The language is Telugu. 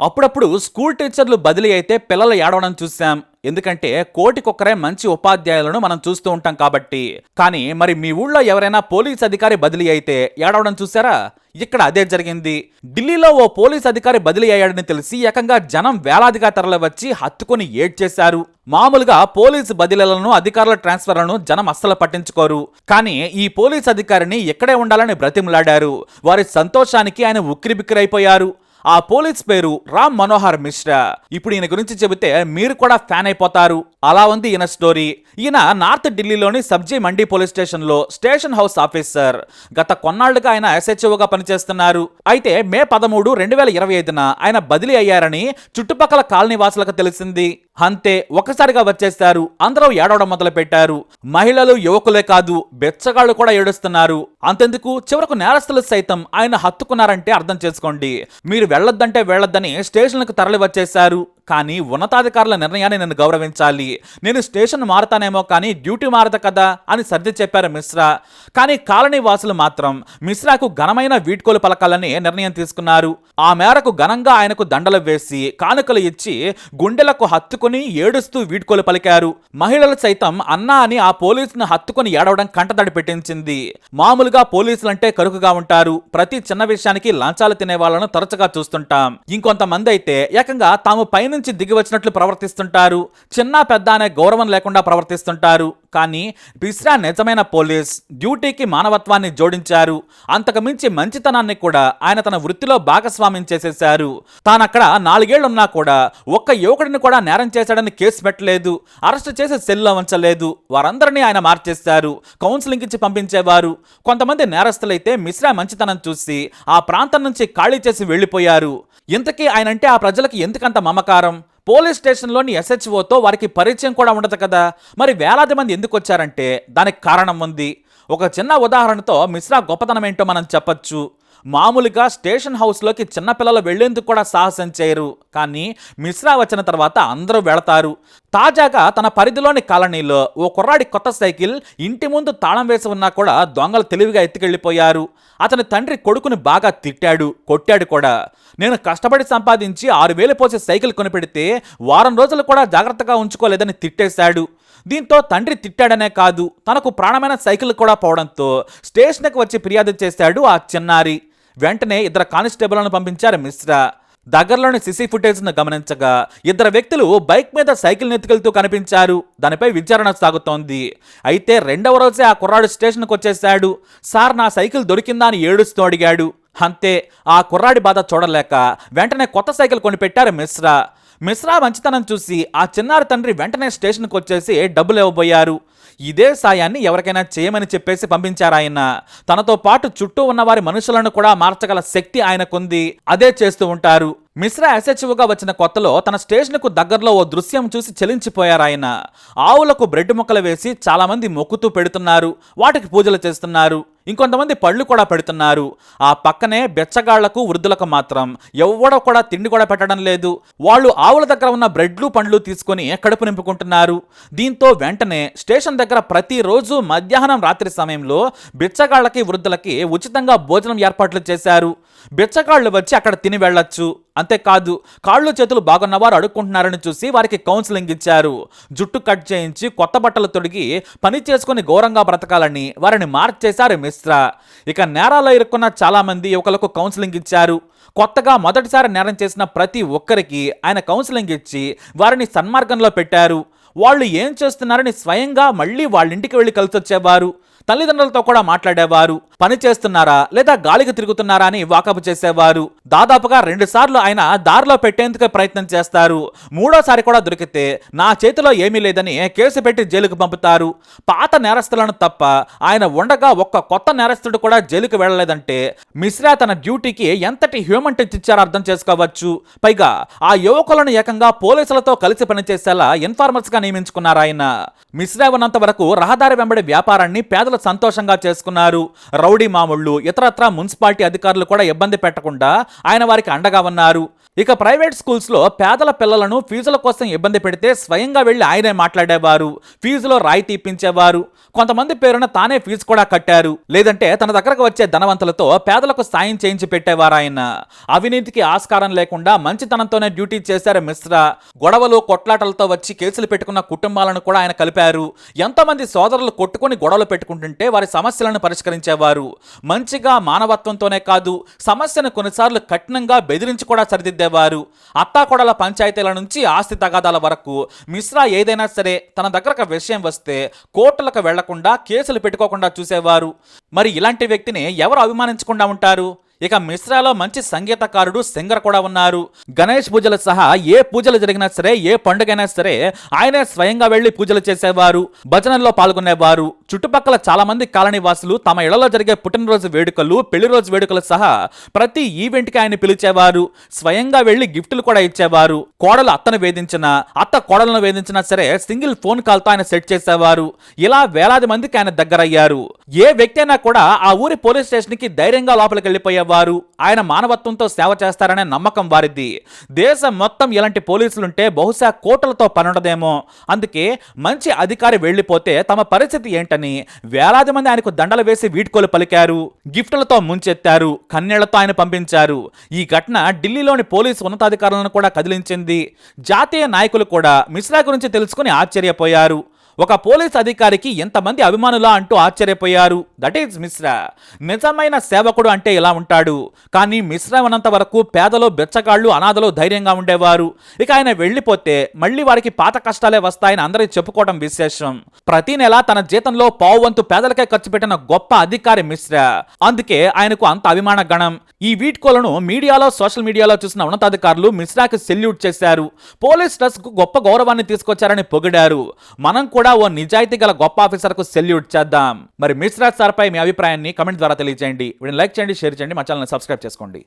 అప్పుడప్పుడు స్కూల్ టీచర్లు బదిలీ అయితే పిల్లలు ఏడవడం చూసాం. ఎందుకంటే కోటికొక్కరే మంచి ఉపాధ్యాయులను మనం చూస్తూ ఉంటాం కాబట్టి. కానీ మరి మీ ఊళ్ళో ఎవరైనా పోలీస్ అధికారి బదిలీ అయితే ఏడవడం చూసారా? ఇక్కడ అదే జరిగింది. ఢిల్లీలో ఓ పోలీస్ అధికారి బదిలీ అయ్యాడని తెలిసి ఏకంగా జనం వేలాదిగా తరలి వచ్చి హత్తుకొని ఏడ్చేశారు. మామూలుగా పోలీసు బదిలీలను, అధికారుల ట్రాన్స్ఫర్లను జనం అస్సలు పట్టించుకోరు. కానీ ఈ పోలీస్ అధికారిని ఇక్కడే ఉండాలని బ్రతిమలాడారు. వారి సంతోషానికి ఆయన ఉక్కిరిబిక్కిరైపోయారు. ఆ పోలీస్ పేరు రామ్ మనోహర్ మిశ్రా. ఇప్పుడు ఈయన గురించి చెబితే మీరు కూడా ఫ్యాన్ అయిపోతారు. అలా ఉంది ఈయన స్టోరీ. ఈయన నార్త్ ఢిల్లీలోని సబ్జీ మండీ పోలీస్ స్టేషన్ లో స్టేషన్ హౌస్ ఆఫీసర్. గత కొన్నాళ్లుగా ఆయన ఎస్హెచ్ఓగా పనిచేస్తున్నారు. అయితే మే 13, 2025న ఆయన బదిలీ అయ్యారని చుట్టుపక్కల కాలనీ వాసులకు తెలిసింది. అంతే, ఒక్కసారిగా వచ్చేస్తారు. అందరూ ఏడవడం మొదలు పెట్టారు. మహిళలు, యువకులే కాదు, బెచ్చగాళ్లు కూడా ఏడుస్తున్నారు. అంతెందుకు, చివరకు నేరస్తులు సైతం ఆయన హత్తుకున్నారంటే అర్థం చేసుకోండి. మీరు వెళ్లొద్దంటే వెళ్లొద్దని స్టేషన్లకు తరలి వచ్చేశారు. కానీ ఉన్నతాధికారుల నిర్ణయాన్ని నేను గౌరవించాలి. నేను స్టేషన్ మారతానేమో కానీ డ్యూటీ మారదు కదా అని సర్ది చెప్పారు మిశ్రా. కానీ కాలనీ వాసులు మాత్రం మిశ్రాకు ఘనమైన వీడ్కోలు పలకాలని నిర్ణయం తీసుకున్నారు. ఆ మేరకు ఘనంగా ఆయనకు దండలు వేసి కానుకలు ఇచ్చి గుండెలకు హత్తుకుని ఏడుస్తూ వీడ్కోలు పలికారు. మహిళలు సైతం అన్నా అని ఆ పోలీసును హత్తుకుని ఏడవడం కంటతడి పెట్టించింది. మామూలుగా పోలీసులంటే కరుకుగా ఉంటారు. ప్రతి చిన్న విషయానికి లంచాలు తినే వాళ్ళను తరచుగా చూస్తుంటాం. ఇంకొంతమంది అయితే ఏకంగా తాము పైన నుంచి దిగి వచ్చినట్లు ప్రవర్తిస్తుంటారు. చిన్న పెద్ద అనే గౌరవం లేకుండా ప్రవర్తిస్తుంటారు. కానీ మిశ్రా నిజమైన పోలీస్. డ్యూటీకి మానవత్వాన్ని జోడించారు. అంతకు మించి మంచితనాన్ని కూడా ఆయన తన వృత్తిలో భాగస్వామ్యం చేసేశారు. తానక్కడ 4 ఏళ్లు ఉన్నా కూడా ఒక్క యువకుడిని కూడా నేరం చేశాడని కేసు పెట్టలేదు. అరెస్ట్ చేసి సెల్లో ఉంచలేదు. వారందరినీ ఆయన మార్చేశారు. కౌన్సిలింగ్ ఇచ్చి పంపించేవారు. కొంతమంది నేరస్తులైతే మిశ్రా మంచితనం చూసి ఆ ప్రాంతం నుంచి ఖాళీ చేసి వెళ్లిపోయారు. ఇంతకీ ఆయనంటే ఆ ప్రజలకు ఎందుకంత మమకారం? పోలీస్ స్టేషన్లోని ఎస్హెచ్ఓతో వారికి పరిచయం కూడా ఉండదు కదా. మరి వేలాది మంది ఎందుకు వచ్చారంటే దానికి కారణం ఉంది. ఒక చిన్న ఉదాహరణతో మిశ్రా గొప్పతనం ఏంటో మనం చెప్పొచ్చు. మామూలుగా స్టేషన్ హౌస్లోకి చిన్నపిల్లలు వెళ్లేందుకు కూడా సాహసం చేయరు. కానీ మిశ్రా వచ్చిన తర్వాత అందరూ వెళతారు. తాజాగా తన పరిధిలోని కాలనీలో ఓ కుర్రాడి కొత్త సైకిల్ ఇంటి ముందు తాళం వేసి ఉన్నా కూడా దొంగలు తెలివిగా ఎత్తుకెళ్లిపోయారు. అతని తండ్రి కొడుకుని బాగా తిట్టాడు, కొట్టాడు కూడా. నేను కష్టపడి సంపాదించి 6,000 పోసి సైకిల్ కొనిపెడితే వారం రోజులు కూడా జాగ్రత్తగా ఉంచుకోలేదని తిట్టేశాడు. దీంతో తండ్రి తిట్టాడనే కాదు, తనకు ప్రాణమైన సైకిల్ కూడా పోవడంతో స్టేషన్కి వచ్చి ఫిర్యాదు చేశాడు ఆ చిన్నారి. వెంటనే 2 కానిస్టేబుల్లను పంపించారు మిశ్రా. దగ్గరలోని సీసీ ఫుటేజ్ను గమనించగా 2 వ్యక్తులు బైక్ మీద సైకిల్ ఎత్తుకెళ్తూ కనిపించారు. దానిపై విచారణ సాగుతోంది. అయితే 2వ రోజే ఆ కుర్రాడు స్టేషన్కి వచ్చేశాడు. సార్, నా సైకిల్ దొరికిందా అని ఏడుస్తూ అడిగాడు. అంతే, ఆ కుర్రాడి బాధ చూడలేక వెంటనే కొత్త సైకిల్ కొనిపెట్టారు మిశ్రా. మిశ్రా మంచితనం చూసి ఆ చిన్నారి తండ్రి వెంటనే స్టేషన్కి వచ్చేసి డబ్బులు ఇవ్వబోయారు. ఇదే సాయాన్ని ఎవరికైనా చేయమని చెప్పేసి పంపించారాయన. తనతో పాటు చుట్టూ ఉన్న వారి మనుషులను కూడా మార్చగల శక్తి ఆయనకుంది. అదే చేస్తూ ఉంటారు. మిశ్రా ఎస్హెచ్ఓగా వచ్చిన కొత్తలో తన స్టేషన్కు దగ్గరలో ఓ దృశ్యం చూసి చలించిపోయారాయన. ఆవులకు బ్రెడ్ ముక్కలు వేసి చాలా మంది మొక్కుతూ పెడుతున్నారు. వాటికి పూజలు చేస్తున్నారు. ఇంకొంతమంది పళ్ళు కూడా పెడుతున్నారు. ఆ పక్కనే బెచ్చగాళ్లకు, వృద్ధులకు మాత్రం ఎవ్వడో కూడా తిండి కూడా పెట్టడం లేదు. వాళ్ళు ఆవుల దగ్గర ఉన్న బ్రెడ్లు, పండ్లు తీసుకొని కడుపు నింపుకుంటున్నారు. దీంతో వెంటనే స్టేషన్ దగ్గర ప్రతిరోజు మధ్యాహ్నం, రాత్రి సమయంలో బిచ్చగాళ్లకి, వృద్ధులకి ఉచితంగా భోజనం ఏర్పాట్లు చేశారు. బిచ్చగాళ్లు వచ్చి అక్కడ తిని వెళ్ళొచ్చు. అంతేకాదు, కాళ్ళు చేతులు బాగున్నవారు అడుక్కుంటున్నారని చూసి వారికి కౌన్సిలింగ్ ఇచ్చారు. జుట్టు కట్ చేయించి కొత్త బట్టలు తొడిగి పని చేసుకుని ఘోరంగా బ్రతకాలని వారిని మార్చేశారు మిశ్రా. ఇక నేరాల్లో ఇరుక్కున్న చాలా మంది యువకులకు కౌన్సిలింగ్ ఇచ్చారు. కొత్తగా మొదటిసారి నేరం చేసిన ప్రతి ఒక్కరికి ఆయన కౌన్సిలింగ్ ఇచ్చి వారిని సన్మార్గంలో పెట్టారు. వాళ్ళు ఏం చేస్తున్నారని స్వయంగా మళ్ళీ వాళ్ళ ఇంటికి వెళ్ళి కలిసి వచ్చేవారు. తల్లిదండ్రులతో కూడా మాట్లాడేవారు. పని చేస్తున్నారా లేదా గాలికి తిరుగుతున్నారా అని వాకపు చేసేవారు. దాదాపుగా 2 సార్లు ఆయన దారిలో పెట్టేందుకు ప్రయత్నం చేస్తారు. 3వసారి కూడా దొరికితే నా చేతిలో ఏమీ లేదని కేసు పెట్టి జైలుకు పంపుతారు. పాత నేరస్తులను తప్ప ఆయన ఉండగా ఒక్క కొత్త నేరస్తుడు కూడా జైలుకు వెళ్ళలేదంటే మిశ్రా తన డ్యూటీకి ఎంతటి హ్యూమన్ టచ్ ఇచ్చారో అర్థం చేసుకోవచ్చు. పైగా ఆ యువకులను ఏకంగా పోలీసులతో కలిసి పనిచేసేలా ఇన్ఫార్మర్స్ గా నియమించుకున్నారు ఆయన. మిశ్రా ఉన్నంత వరకు రహదారి వెంబడి వ్యాపారాన్ని పేదల పండుగ సంతోషంగా చేసుకున్నారు. రౌడీ మామూళ్ళు ఇతరత్రా మున్సిపాలిటీ అధికారులు కూడా ఇబ్బంది పెట్టకుండా ఆయన వారికి అండగా ఉన్నారు. ఇక ప్రైవేట్ స్కూల్స్లో పేదల పిల్లలను ఫీజుల కోసం ఇబ్బంది పెడితే స్వయంగా వెళ్ళి ఆయనే మాట్లాడేవారు. ఫీజులో రాయితీ ఇప్పించేవారు. కొంతమంది పేరున తానే ఫీజు కూడా కట్టారు. లేదంటే తన దగ్గరకు వచ్చే ధనవంతులతో పేదలకు సాయం చేయించి పెట్టేవారు ఆయన. అవినీతికి ఆస్కారం లేకుండా మంచితనంతోనే డ్యూటీ చేశారు మిశ్రా. గొడవలు కొట్లాటలతో వచ్చి కేసులు పెట్టుకున్న కుటుంబాలను కూడా ఆయన కలిపారు. ఎంతోమంది సోదరులు కొట్టుకుని గొడవలు పెట్టుకుంటుంటే వారి సమస్యలను పరిష్కరించేవారు. మంచిగా మానవత్వంతోనే కాదు, సమస్యను కొన్నిసార్లు కఠినంగా బెదిరించి కూడా సరిదిద్దేవారు. అత్తాకొడల పంచాయతీల నుంచి ఆస్తి తగాదాల వరకు మిశ్రా ఏదైనా సరే తన దగ్గరకు విషయం వస్తే కోర్టులకు వెళ్లకుండా కేసులు పెట్టుకోకుండా చూసేవారు. మరి ఇలాంటి వ్యక్తిని ఎవరు అభిమానించకుండా ఉంటారు? ఇక మిశ్రాలో మంచి సంగీతకారుడు సింగర్ కూడా ఉన్నారు. గణేష్ పూజలు సహా ఏ పూజలు జరిగినా సరే, ఏ పండుగైనా సరే ఆయనే స్వయంగా వెళ్లి పూజలు చేసేవారు. భజనల్లో పాల్గొనేవారు. చుట్టుపక్కల చాలా మంది కాలనీ వాసులు తమ ఇళ్లలో జరిగే పుట్టినరోజు వేడుకలు, పెళ్లి రోజు వేడుకలు సహా ప్రతి ఈవెంట్కి ఆయన పిలిచేవారు. స్వయంగా వెళ్లి గిఫ్టులు కూడా ఇచ్చేవారు. కోడలు అత్తను వేధించినా, అత్త కోడలను వేధించినా సరే సింగిల్ ఫోన్ కాల్తో ఆయన సెట్ చేసేవారు. ఇలా వేలాది మందికి ఆయన దగ్గరయ్యారు. ఏ వ్యక్తి అయినా కూడా ఆ ఊరి పోలీస్ స్టేషన్ కి ధైర్యంగా లోపలికి వెళ్లిపోయేవారు. ఆయన మానవత్వంతో సేవ చేస్తారనే నమ్మకం వారిది. దేశం మొత్తం ఇలాంటి పోలీసులుంటే బహుశా కోటలతో పనుండదేమో. అందుకే మంచి అధికారి వెళ్లిపోతే తమ పరిస్థితి ఏంటని వేలాది మంది ఆయనకు దండలు వేసి వీడ్కోలు పలికారు. గిఫ్టులతో ముంచెత్తారు. కన్నీళ్లతో ఆయన పంపించారు. ఈ ఘటన ఢిల్లీలోని పోలీసు ఉన్నతాధికారులను కూడా కదిలించింది. జాతీయ నాయకులు కూడా మిశ్రా గురించి తెలుసుకుని ఆశ్చర్యపోయారు. ఒక పోలీస్ అధికారికి ఎంతమంది అభిమానులా అంటూ ఆశ్చర్యపోయారు. That is Mishra. నిజమైన సేవకుడు అంటే ఇలా ఉంటాడు. కానీ మిశ్రా ఉన్నంత వరకు పేదలు, బెచ్చగాళ్లు, అనాథలు ధైర్యంగా ఉండేవారు. ఇక ఆయన వెళ్లిపోతే మళ్లీ వారికి పాత కష్టాలే వస్తాయని అందరికీ చెప్పుకోవడం విశేషం. ప్రతి నెల తన జీతంలో పావువంతు పేదలకే ఖర్చు పెట్టిన గొప్ప అధికారి మిశ్రా. అందుకే ఆయనకు అంత అభిమాన గణం. ఈ వీడ్కోలను మీడియాలో, సోషల్ మీడియాలో చూసిన ఉన్నతాధికారులు మిశ్రాకి సెల్యూట్ చేశారు. పోలీస్ డ్రెస్ కు గొప్ప గౌరవాన్ని తీసుకొచ్చారని పొగిడారు. మనం కూడా ఓ నిజాయితీ గల గొప్ప ఆఫీసర్ కు సెల్యూట్ చేద్దాం. మరి మిశ్రా సార్ పై మీ అభిప్రాయాన్ని కమెంట్ ద్వారా తెలియజేయండి. వీడిని లైక్ చేయండి, షేర్ చేయండి, మా ఛానల్ సబ్స్క్రైబ్ చేసుకోండి.